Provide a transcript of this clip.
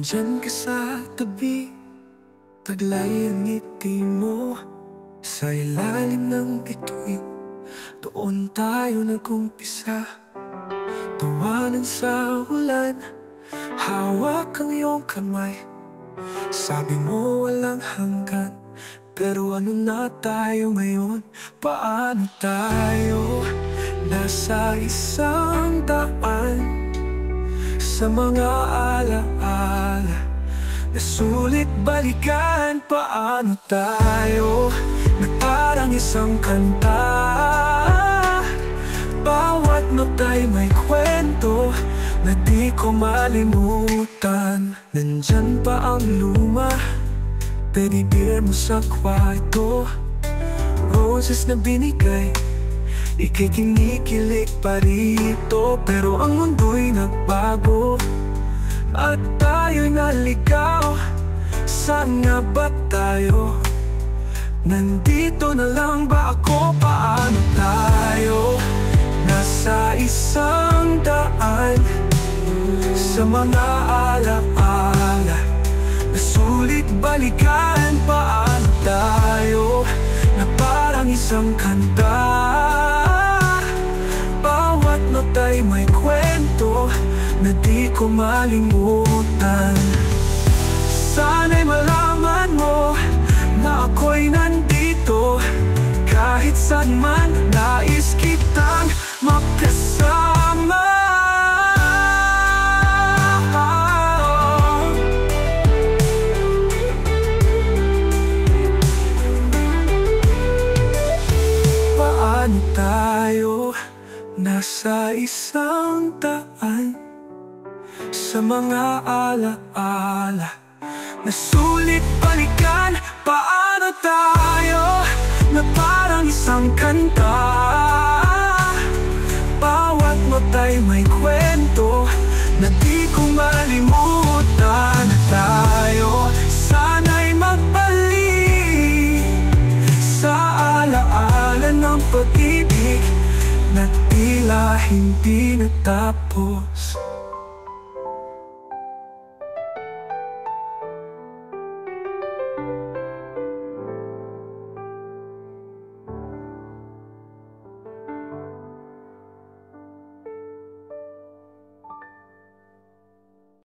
Nandyan ka sa tabi, taglay ang ngiti mo. Sa ilalim ng bituin, doon tayo nag-umpisa. Tawanan sa ulan, hawak ang iyong kamay. Sabi mo walang hanggan, pero ano na tayo ngayon? Paano tayo nasa isang daan? Sa mga alaala na sulit balikan, paano tayo na parang isang kanta? Bawat nota'y may kwento na di ko malimutan. Nandyan pa ang luma, teddy bear mo sa kwarto, roses na binigay, ika'y kinikilig pa rito. Pero ang mundo'y nagbago at tayo'y naligaw. Saan nga ba tayo? Nandito na lang ba ako? Paano tayo nasa isang daan? Sa mga alaala na sulit balikan, paano tayo na parang isang kanta? Bawat nota'y may kwento na di ko malimutan. Sana'y malaman mo na ako'y nandito, kahit saan man nais kitang makasama. Paano tayo nasa isang daan? Sa mga alaala na sulit balikan, paano tayo na parang isang kanta? Bawat nota'y may kwento na di ko malimutan. Tayo sana'y magbalik sa alaala ng pag-ibig na tila hindi natapos.